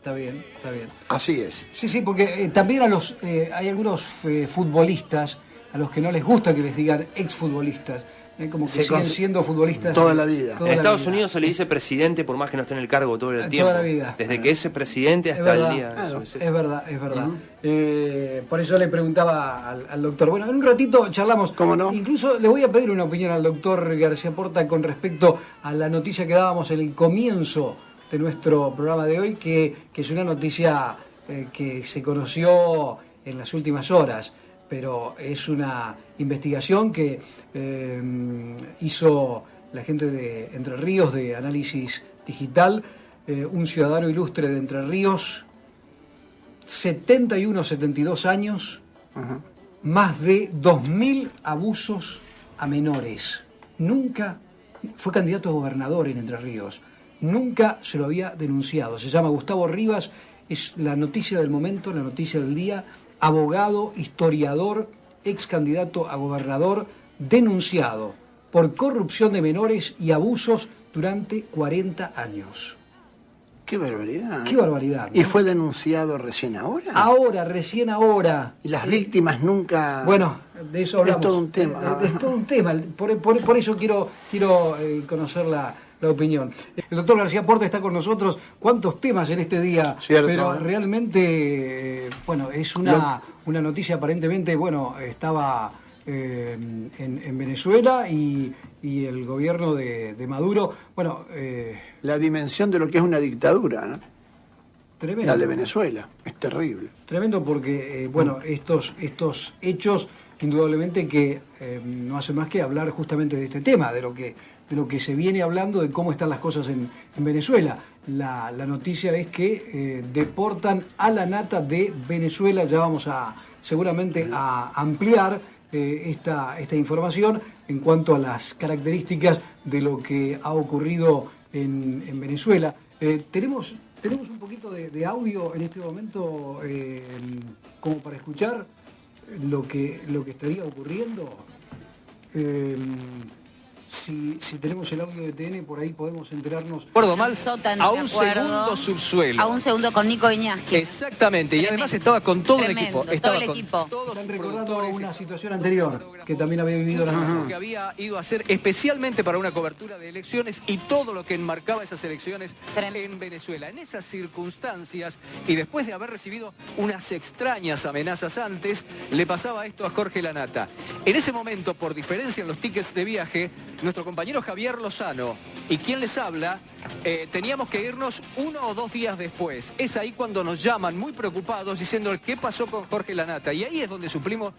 Está bien, está bien. Así es. Sí, sí, porque también hay algunos futbolistas a los que no les gusta que les digan exfutbolistas. Como que siguen siendo futbolistas toda la vida. En Estados Unidos se le dice presidente por más que no esté en el cargo todo el tiempo. Toda la vida. Desde que es presidente hasta el día. Claro, es verdad, es verdad. Por eso le preguntaba al doctor. Bueno, en un ratito charlamos. ¿Cómo no? Incluso le voy a pedir una opinión al doctor García Porta con respecto a la noticia que dábamos en el comienzo de nuestro programa de hoy, que es una noticia que se conoció en las últimas horas, pero es una investigación que hizo la gente de Entre Ríos, de Análisis Digital, un ciudadano ilustre de Entre Ríos, 71, 72 años, más de 2.000 abusos a menores. Nunca fue candidato a gobernador en Entre Ríos, nunca se lo había denunciado. Se llama Gustavo Rivas, es la noticia del momento, la noticia del día. Abogado, historiador, ex candidato a gobernador, denunciado por corrupción de menores y abusos durante 40 años. ¡Qué barbaridad! ¡Qué barbaridad! ¿No? ¿Y fue denunciado recién ahora? Ahora, recién ahora. ¿Y las víctimas nunca...? Bueno, de eso hablamos. Es todo un tema. Es todo un tema. Por eso quiero conocer la opinión. El doctor García Porta está con nosotros. ¿Cuántos temas en este día? Cierto. Pero realmente, bueno, es una noticia aparentemente, bueno, estaba en Venezuela y el gobierno de Maduro, bueno... la dimensión de lo que es una dictadura, ¿no? Tremendo. La de Venezuela, es terrible. Tremendo porque, bueno, estos hechos, indudablemente que no hacen más que hablar justamente de este tema, de lo que se viene hablando, de cómo están las cosas en Venezuela. La noticia es que deportan a la nata de Venezuela. Ya vamos seguramente a ampliar esta información en cuanto a las características de lo que ha ocurrido en Venezuela. Tenemos un poquito de audio en este momento como para escuchar lo que estaría ocurriendo. Si tenemos el audio de TN, por ahí podemos enterarnos. Recuerdo mal, Sótano, a un segundo subsuelo. A un segundo con Nico Iñazqui. Exactamente, y además estaba con todo el equipo. Todo el equipo. Están recordando una situación anterior que también había vivido lo que había ido a hacer especialmente para una cobertura de elecciones y todo lo que enmarcaba esas elecciones en Venezuela. En esas circunstancias, y después de haber recibido unas extrañas amenazas antes, le pasaba esto a Jorge Lanata. En ese momento, por diferencia en los tickets de viaje, nuestro compañero Javier Lozano y quien les habla, teníamos que irnos 1 o 2 días después. Es ahí cuando nos llaman muy preocupados diciendo qué pasó con Jorge Lanata. Y ahí es donde supimos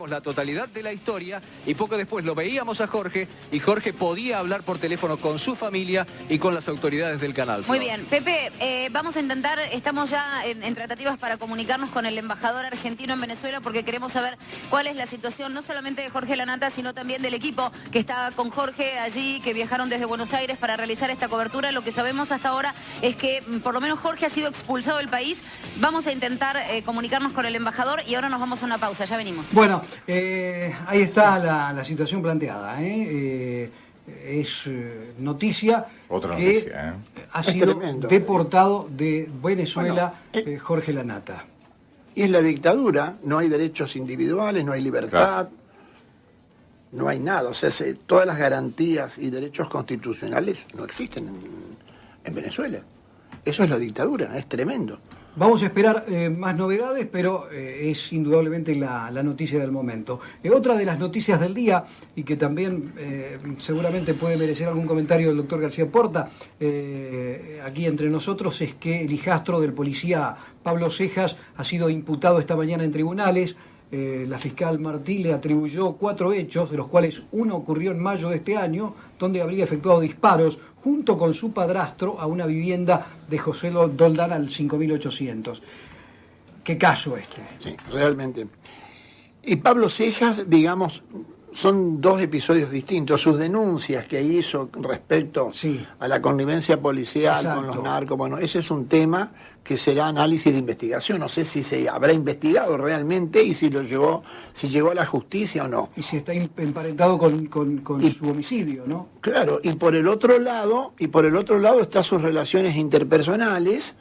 la totalidad de la historia y poco después lo veíamos a Jorge y Jorge podía hablar por teléfono con su familia y con las autoridades del canal. Muy bien, Pepe, vamos a intentar, estamos ya en tratativas para comunicarnos con el embajador argentino en Venezuela porque queremos saber cuál es la situación no solamente de Jorge Lanata, sino también del equipo que está con Jorge allí, que viajaron desde Buenos Aires para realizar esta cobertura. Lo que sabemos hasta ahora es que por lo menos Jorge ha sido expulsado del país. Vamos a intentar comunicarnos con el embajador y ahora nos vamos a una pausa, ya venimos. Bueno, ahí está la situación planteada. Es noticia. Otra que noticia, ha sido tremendo. Deportado de Venezuela Bueno, Jorge Lanata. Y es la dictadura, no hay derechos individuales, no hay libertad, no hay nada. O sea, todas las garantías y derechos constitucionales no existen en Venezuela. Eso es la dictadura, es tremendo. Vamos a esperar más novedades, pero es indudablemente la noticia del momento. Otra de las noticias del día, y que también seguramente puede merecer algún comentario del doctor García Porta, aquí entre nosotros, es que el hijastro del policía Pablo Cejas ha sido imputado esta mañana en tribunales. La fiscal Martí le atribuyó 4 hechos, de los cuales uno ocurrió en mayo de este año, donde habría efectuado disparos junto con su padrastro a una vivienda de José Doldán al 5800. ¿Qué caso este? Sí, realmente. Y Pablo Cejas, digamos, son 2 episodios distintos. Sus denuncias que hizo respecto a la connivencia policial con los narcos, bueno, ese es un tema que será análisis de investigación. No sé si se habrá investigado realmente y si llegó a la justicia o no. Y si está emparentado con su homicidio, ¿no? Claro, y por el otro lado están sus relaciones interpersonales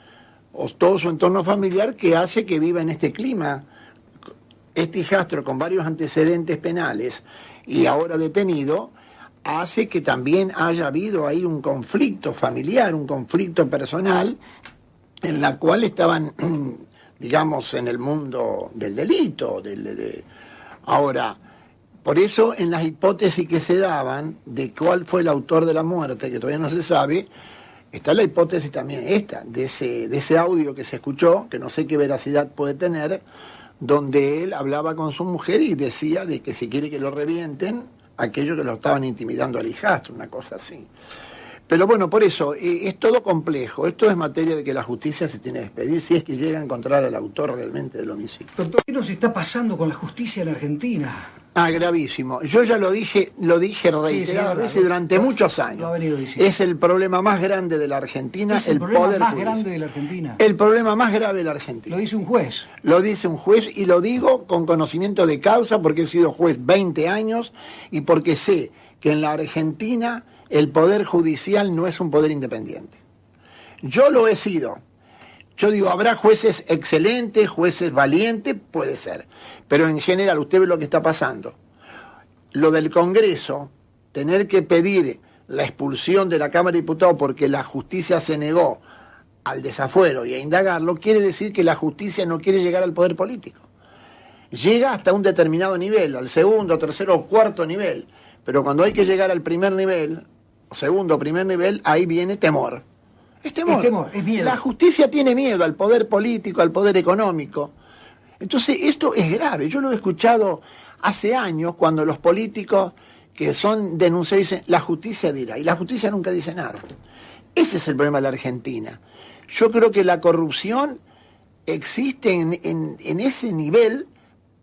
o todo su entorno familiar, que hace que viva en este clima. Este hijastro con varios antecedentes penales y ahora detenido, hace que también haya habido ahí un conflicto familiar, un conflicto personal, en la cual estaban, digamos, en el mundo del delito. Ahora, por eso en las hipótesis que se daban de cuál fue el autor de la muerte, que todavía no se sabe, está la hipótesis también esta, de ese audio que se escuchó, que no sé qué veracidad puede tener, donde él hablaba con su mujer y decía de que si quiere que lo revienten, aquellos que lo estaban intimidando al hijastro, una cosa así. Pero bueno, por eso, es todo complejo. Esto es materia de que la justicia se tiene que despedir si es que llega a encontrar al autor realmente del homicidio. Doctor, ¿qué nos está pasando con la justicia en Argentina? Gravísimo. Yo ya lo dije reiteradas veces durante muchos años. Lo ha venido diciendo. Es el problema más grande de la Argentina, es el problema poder más judicial. grande de la Argentina. El problema más grave de la Argentina. Lo dice un juez. Lo dice un juez y lo digo con conocimiento de causa porque he sido juez 20 años y porque sé que en la Argentina el poder judicial no es un poder independiente. Yo lo he sido. Yo digo, habrá jueces excelentes, jueces valientes, puede ser. Pero en general, usted ve lo que está pasando. Lo del Congreso, tener que pedir la expulsión de la Cámara de Diputados porque la justicia se negó al desafuero y a indagarlo, quiere decir que la justicia no quiere llegar al poder político. Llega hasta un determinado nivel, al segundo, tercero o cuarto nivel. Pero cuando hay que llegar al primer nivel, segundo o primer nivel, ahí viene temor. Es temor. Es temor, es miedo. La justicia tiene miedo al poder político, al poder económico. Entonces, esto es grave. Yo lo he escuchado hace años cuando los políticos que son denunciados dicen, la justicia dirá, y la justicia nunca dice nada. Ese es el problema de la Argentina. Yo creo que la corrupción existe en ese nivel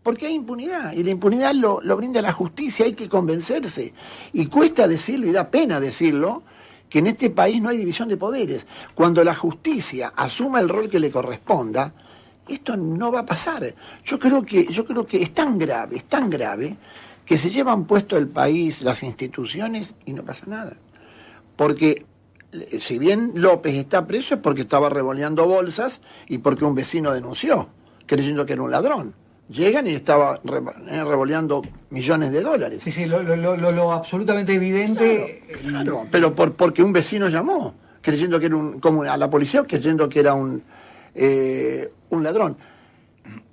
porque hay impunidad, y la impunidad lo brinda la justicia, hay que convencerse. Y cuesta decirlo, y da pena decirlo, que en este país no hay división de poderes. Cuando la justicia asuma el rol que le corresponda, esto no va a pasar. Yo creo que es tan grave, que se llevan puesto el país, las instituciones, y no pasa nada. Porque si bien López está preso es porque estaba revoleando bolsas y porque un vecino denunció, creyendo que era un ladrón. Llegan y estaba revoleando millones de dólares. Sí, sí, lo absolutamente evidente. Claro, pero porque un vecino llamó, creyendo que era como a la policía, creyendo que era un ladrón.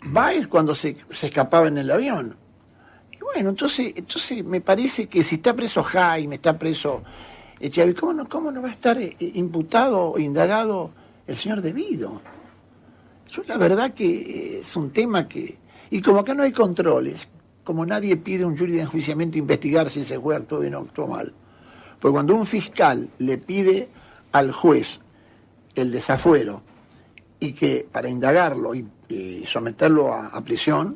Báez cuando se escapaba en el avión. Y bueno, entonces me parece que si está preso Jaime, está preso Echeverri, ¿cómo no va a estar imputado o indagado el señor Devido? Yo la verdad que es un tema que... Y como acá no hay controles, como nadie pide a un jury de enjuiciamiento investigar si ese juez actuó bien o actuó mal, pues cuando un fiscal le pide al juez el desafuero y que para indagarlo y someterlo a prisión,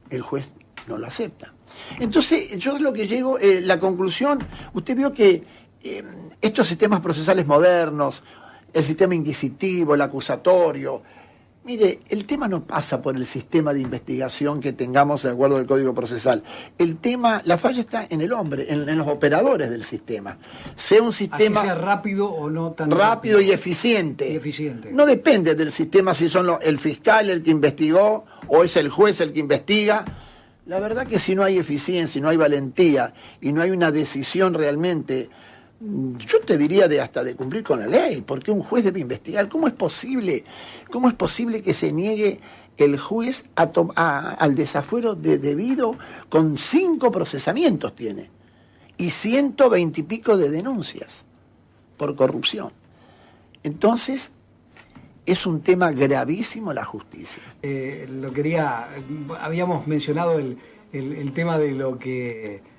el juez no lo acepta. Entonces, yo es lo que llego, la conclusión, usted vio que estos sistemas procesales modernos, el sistema inquisitivo, el acusatorio, mire, el tema no pasa por el sistema de investigación que tengamos de acuerdo al Código Procesal. El tema, la falla está en el hombre, en los operadores del sistema. Sea un sistema... Así sea rápido o no tan rápido y eficiente. No depende del sistema si son el fiscal el que investigó o es el juez el que investiga. La verdad que si no hay eficiencia, no hay valentía y no hay una decisión realmente... Yo te diría hasta de cumplir con la ley, porque un juez debe investigar. ¿Cómo es posible que se niegue el juez al desafuero de Devido con 5 procesamientos tiene y 120 y pico de denuncias por corrupción? Entonces, es un tema gravísimo la justicia. Habíamos mencionado el tema de lo que...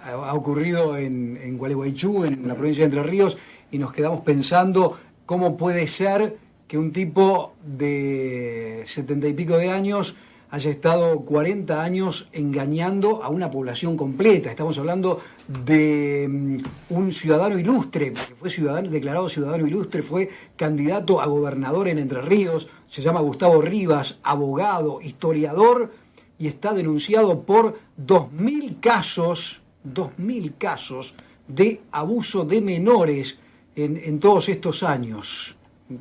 ha ocurrido en Gualeguaychú, en la provincia de Entre Ríos, y nos quedamos pensando cómo puede ser que un tipo de 70 y pico de años haya estado 40 años engañando a una población completa. Estamos hablando de un ciudadano ilustre, porque fue declarado ciudadano ilustre, fue candidato a gobernador en Entre Ríos, se llama Gustavo Rivas, abogado, historiador, y está denunciado por 2.000 casos de abuso de menores en todos estos años.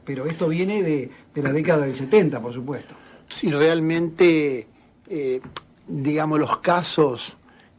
pero esto viene de la década del 70, por supuesto. Sí, realmente, digamos, los casos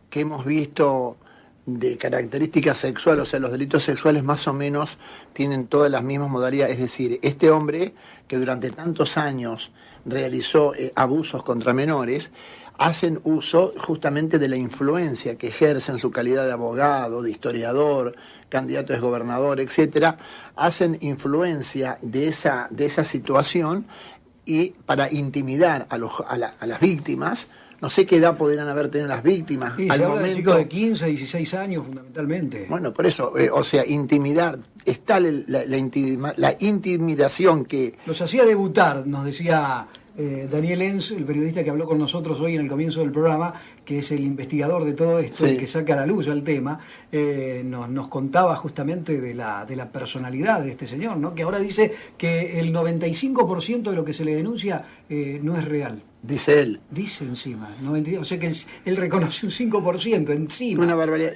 que hemos visto de característica sexual, o sea, los delitos sexuales más o menos tienen todas las mismas modalidades. Es decir, este hombre que durante tantos años realizó abusos contra menores, hacen uso justamente de la influencia que ejerce en su calidad de abogado, de historiador, candidato a gobernador, etcétera, hacen influencia de esa situación y para intimidar a las víctimas. No sé qué edad podrían haber tenido las víctimas. Y se habla de chicos de 15, 16 años fundamentalmente. Bueno, por eso, o sea, intimidar, está la intimidación que... Los hacía debutar, nos decía Daniel Enz, el periodista que habló con nosotros hoy en el comienzo del programa, que es el investigador de todo esto, el que saca a la luz al tema, nos contaba justamente de la personalidad de este señor, ¿no? Que ahora dice que el 95% de lo que se le denuncia no es real. Dice él. Dice encima, o sea que él reconoce un 5% encima. Una barbaridad.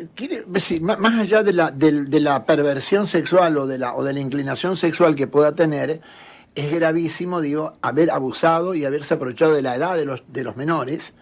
Sí, más allá de la perversión sexual o de la inclinación sexual que pueda tener, es gravísimo, digo, haber abusado y haberse aprovechado de la edad de los menores,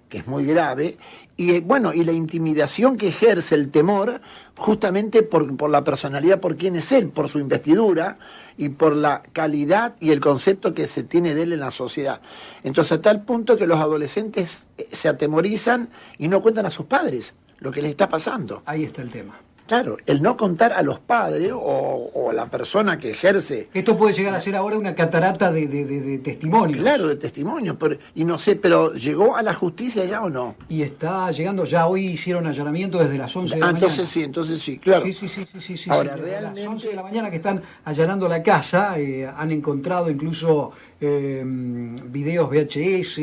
que es muy grave, y bueno, y la intimidación que ejerce, el temor, justamente por la personalidad, por quién es él, por su investidura y por la calidad y el concepto que se tiene de él en la sociedad. Entonces, a tal punto que los adolescentes se atemorizan y no cuentan a sus padres lo que les está pasando. Ahí está el tema. Claro, el no contar a los padres o a la persona que ejerce... Esto puede llegar a ser ahora una catarata de testimonios. Claro, de testimonios, y no sé, pero ¿llegó a la justicia ya o no? Y está llegando ya, hoy hicieron allanamiento desde las 11 de la mañana. Entonces sí, claro. Sí. Ahora, desde realmente... las 11 de la mañana que están allanando la casa, han encontrado incluso videos VHS,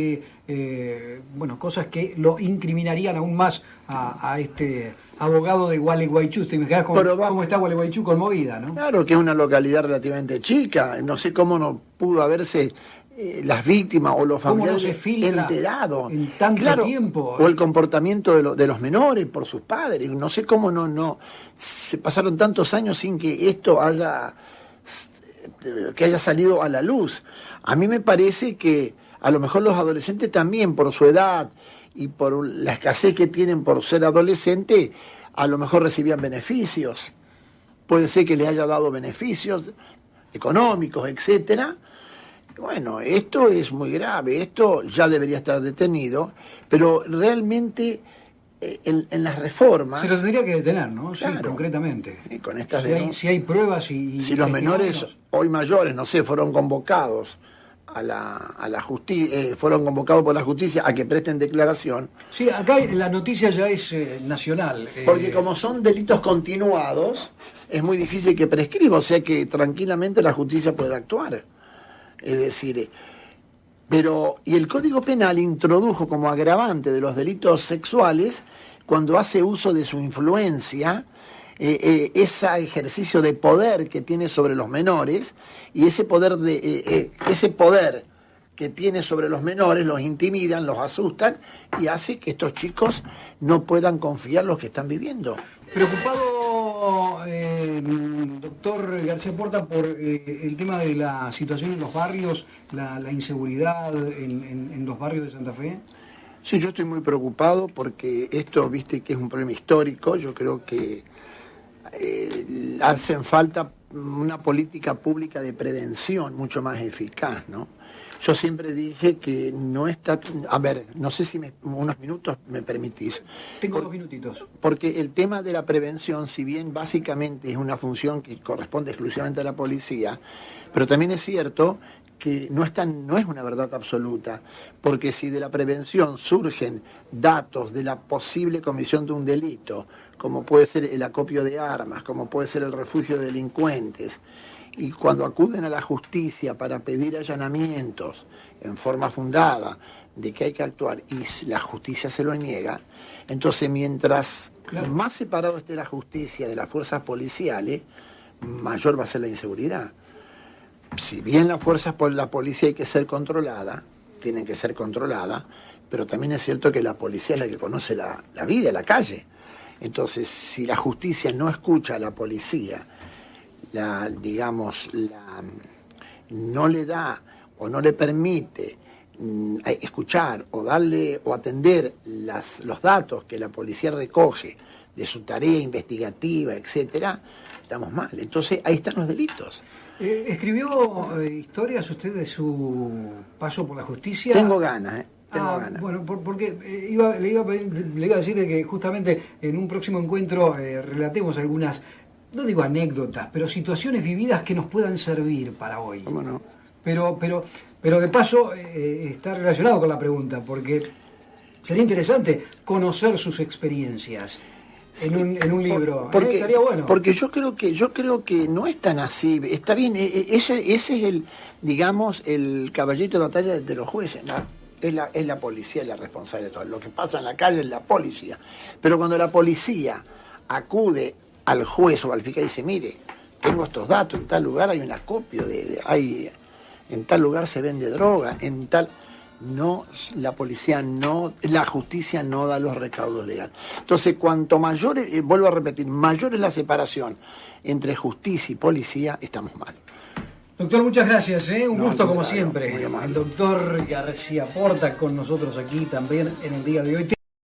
bueno, cosas que lo incriminarían aún más a este abogado de Gualeguaychú. Te imaginas cómo está Gualeguaychú conmovida, ¿no? Claro, que es una localidad relativamente chica. No sé cómo no pudo haberse las víctimas o los familiares no se filtra enterado en tanto tiempo. O el comportamiento de los menores por sus padres. No sé cómo no se pasaron tantos años sin que esto haya salido a la luz. A mí me parece que a lo mejor los adolescentes también, por su edad y por la escasez que tienen por ser adolescente, a lo mejor recibían beneficios. Puede ser que les haya dado beneficios económicos, etcétera. Bueno, esto es muy grave, esto ya debería estar detenido, pero realmente en las reformas... Se lo tendría que detener, ¿no? Claro, sí, concretamente. Sí, con estas si hay pruebas y si los menores hoy mayores, no sé, fueron convocados a la justicia, fueron convocados por la justicia a que presten declaración. Sí, acá la noticia ya es nacional. Porque como son delitos continuados, es muy difícil que prescriba, o sea que tranquilamente la justicia puede actuar. Es decir, y el Código Penal introdujo como agravante de los delitos sexuales cuando hace uso de su influencia, ese ejercicio de poder que tiene sobre los menores, y ese poder que tiene sobre los menores los intimidan, los asustan y hace que estos chicos no puedan confiar lo que están viviendo. Preocupado, doctor García Porta, por el tema de la situación en los barrios, la inseguridad en los barrios de Santa Fe. Sí, yo estoy muy preocupado porque esto, viste, que es un problema histórico. Yo creo que hacen falta una política pública de prevención mucho más eficaz, ¿no? Yo siempre dije que no está... A ver, no sé si unos minutos me permitís. Tengo 2 minutitos. Porque el tema de la prevención, si bien básicamente es una función que corresponde exclusivamente a la policía, pero también es cierto que no es una verdad absoluta, porque si de la prevención surgen datos de la posible comisión de un delito, como puede ser el acopio de armas, como puede ser el refugio de delincuentes, y cuando acuden a la justicia para pedir allanamientos en forma fundada de que hay que actuar y la justicia se lo niega, entonces mientras más separado esté la justicia de las fuerzas policiales, mayor va a ser la inseguridad. Si bien las fuerzas por la policía hay que ser controlada, tienen que ser controladas, pero también es cierto que la policía es la que conoce la vida, la calle. Entonces, si la justicia no escucha a la policía, no le da o no le permite escuchar o darle o atender los datos que la policía recoge de su tarea investigativa, etcétera, estamos mal. Entonces ahí están los delitos. ¿Escribió historias usted de su paso por la justicia? Tengo ganas, tengo ganas. Bueno, porque le iba a decir de que justamente en un próximo encuentro relatemos algunas, no digo anécdotas, pero situaciones vividas que nos puedan servir para hoy. ¿Cómo no? Pero de paso está relacionado con la pregunta, porque sería interesante conocer sus experiencias en un libro. Porque, estaría bueno. Porque yo creo que no es tan así. Está bien, ese es el, digamos, el caballito de batalla de los jueces, ¿no? Es la policía la responsable de todo. Lo que pasa en la calle es la policía. Pero cuando la policía acude al juez o al fiscal y dice, mire, tengo estos datos, en tal lugar hay un acopio, en tal lugar se vende droga, en tal... No, la policía no, la justicia no da los recaudos legales. Entonces, cuanto mayor, vuelvo a repetir, mayor es la separación entre justicia y policía, estamos mal. Doctor, muchas gracias, un gusto como siempre. El doctor García Porta con nosotros aquí también en el día de hoy.